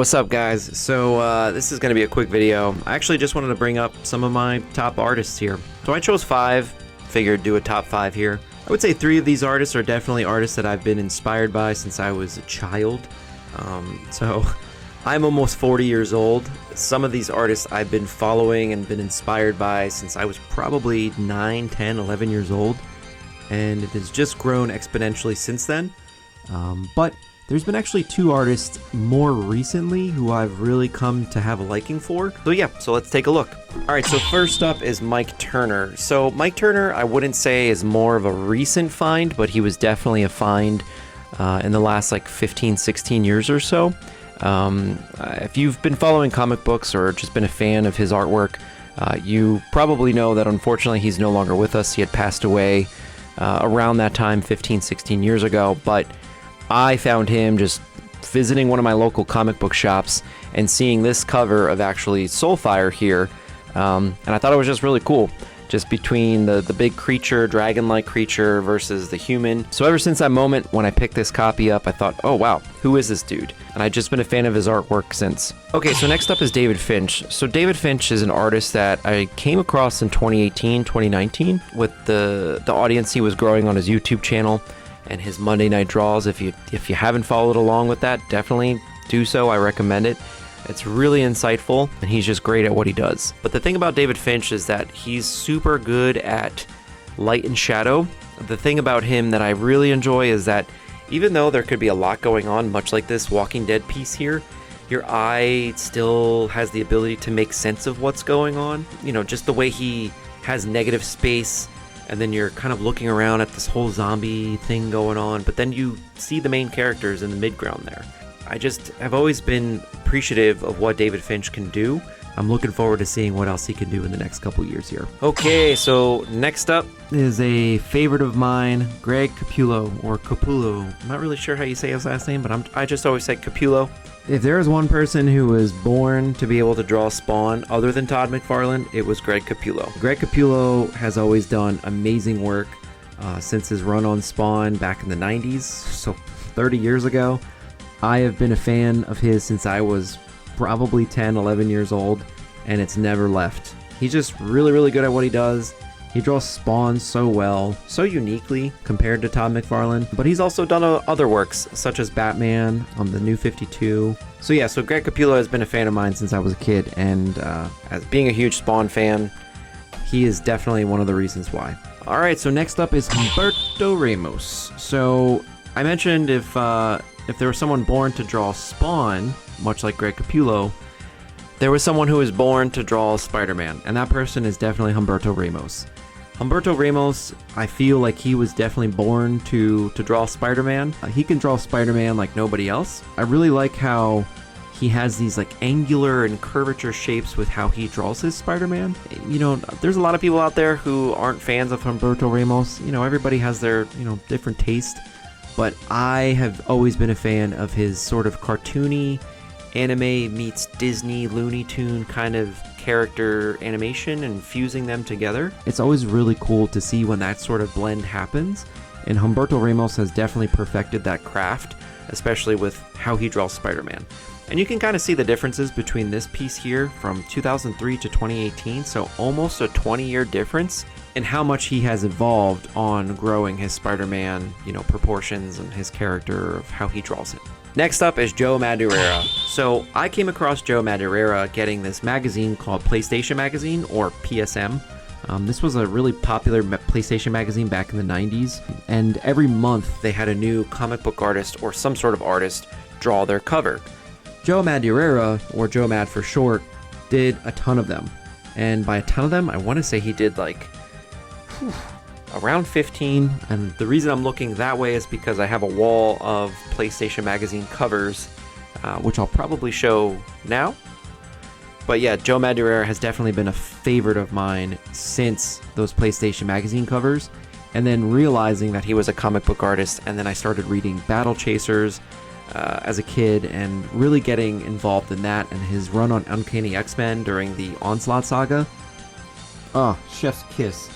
What's up guys? So this is going to be a quick video. I actually just wanted to bring up some of my top artists here. So I chose 5, figured do a top 5 here. I would say 3 of these artists are definitely artists that I've been inspired by since I was a child. So I'm almost 40 years old. Some of these artists I've been following and been inspired by since I was probably 9, 10, 11 years old. And it has just grown exponentially since then. But there's been actually 2 artists more recently who I've really come to have a liking for. So yeah, so let's take a look. Alright, so first up is Mike Turner. So Mike Turner, I wouldn't say is more of a recent find, but he was definitely a find in the last like 15, 16 years or so. If you've been following comic books or just been a fan of his artwork, you probably know that unfortunately he's no longer with us. He had passed away around that time, 15, 16 years ago, but I found him just visiting one of my local comic book shops and seeing this cover of actually Soulfire here, and I thought it was just really cool, just between the big creature, dragon-like creature versus the human. So ever since that moment when I picked this copy up, I thought, oh wow, who is this dude? And I've just been a fan of his artwork since. Okay, so next up is David Finch. So David Finch is an artist that I came across in 2018, 2019 with the audience he was growing on his YouTube channel and his Monday Night Draws. If you haven't followed along with that, definitely do so. I recommend it. It's really insightful, and he's just great at what he does. But the thing about David Finch is that he's super good at light and shadow. The thing about him that I really enjoy is that even though there could be a lot going on, much like this Walking Dead piece here, your eye still has the ability to make sense of what's going on. You know, just the way he has negative space, and then you're kind of looking around at this whole zombie thing going on, but then you see the main characters in the mid-ground there. I just have always been appreciative of what David Finch can do. I'm looking forward to seeing what else he can do in the next couple years here. Okay, so next up is a favorite of mine, Greg Capullo, or Capullo. I'm not really sure how you say his last name, but I just always say Capullo. If there is one person who was born to be able to draw Spawn other than Todd McFarlane, it was Greg Capullo. Greg Capullo has always done amazing work since his run on Spawn back in the 90s, so 30 years ago. I have been a fan of his since I was probably 10, 11 years old, and it's never left. He's just really, really good at what he does. He draws Spawn so well, so uniquely compared to Todd McFarlane, but he's also done other works, such as Batman on the New 52. So yeah, so Greg Capullo has been a fan of mine since I was a kid, and as being a huge Spawn fan, he is definitely one of the reasons why. Alright, so next up is Humberto Ramos. So I mentioned if there was someone born to draw Spawn, much like Greg Capullo, there was someone who was born to draw Spider-Man, and that person is definitely Humberto Ramos. Humberto Ramos, I feel like he was definitely born to draw Spider-Man. He can draw Spider-Man like nobody else. I really like how he has these like angular and curvature shapes with how he draws his Spider-Man. You know, there's a lot of people out there who aren't fans of Humberto Ramos. You know, everybody has their, different taste. But I have always been a fan of his sort of cartoony, anime meets Disney, Looney Tune kind of character animation and fusing them together. It's always really cool to see when that sort of blend happens, and Humberto Ramos has definitely perfected that craft, especially with how he draws Spider-Man. And you can kind of see the differences between this piece here from 2003 to 2018, so almost a 20-year difference in how much he has evolved on growing his Spider-Man, proportions and his character of how he draws it. Next up is Joe Madureira. So I came across Joe Madureira getting this magazine called PlayStation Magazine, or PSM. This was a really popular PlayStation magazine back in the 90s, and every month they had a new comic book artist or some sort of artist draw their cover. Joe Madureira, or Joe Mad for short, did a ton of them. And by a ton of them, I want to say he did around 15, and the reason I'm looking that way is because I have a wall of PlayStation Magazine covers, which I'll probably show now. But yeah, Joe Madureira has definitely been a favorite of mine since those PlayStation Magazine covers, and then realizing that he was a comic book artist, and then I started reading Battle Chasers as a kid and really getting involved in that and his run on Uncanny X-Men during the Onslaught saga. Oh, chef's kiss.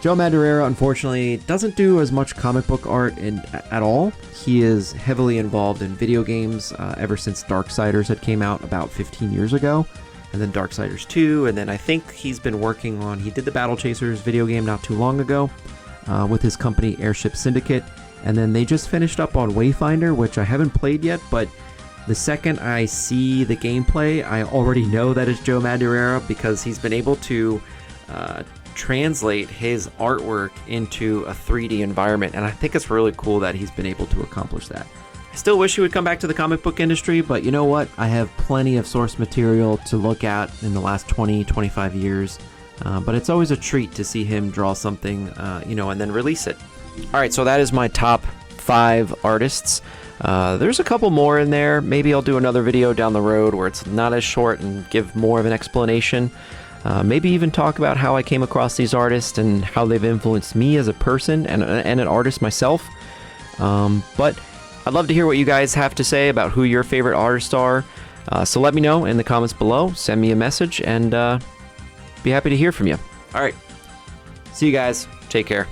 Joe Madureira, unfortunately, doesn't do as much comic book art at all. He is heavily involved in video games ever since Darksiders had came out about 15 years ago, and then Darksiders 2, and then I think he's been working on, he did the Battle Chasers video game not too long ago with his company Airship Syndicate, and then they just finished up on Wayfinder, which I haven't played yet, but the second I see the gameplay, I already know that it's Joe Madureira because he's been able to translate his artwork into a 3D environment, and I think it's really cool that he's been able to accomplish that. I still wish he would come back to the comic book industry, but you know what? I have plenty of source material to look at in the last 20-25 years, but it's always a treat to see him draw something, and then release it. Alright, so that is my top 5 artists. There's a couple more in there. Maybe I'll do another video down the road where it's not as short and give more of an explanation. Maybe even talk about how I came across these artists and how they've influenced me as a person and an artist myself. But I'd love to hear what you guys have to say about who your favorite artists are. So let me know in the comments below. Send me a message and be happy to hear from you. Alright, see you guys. Take care.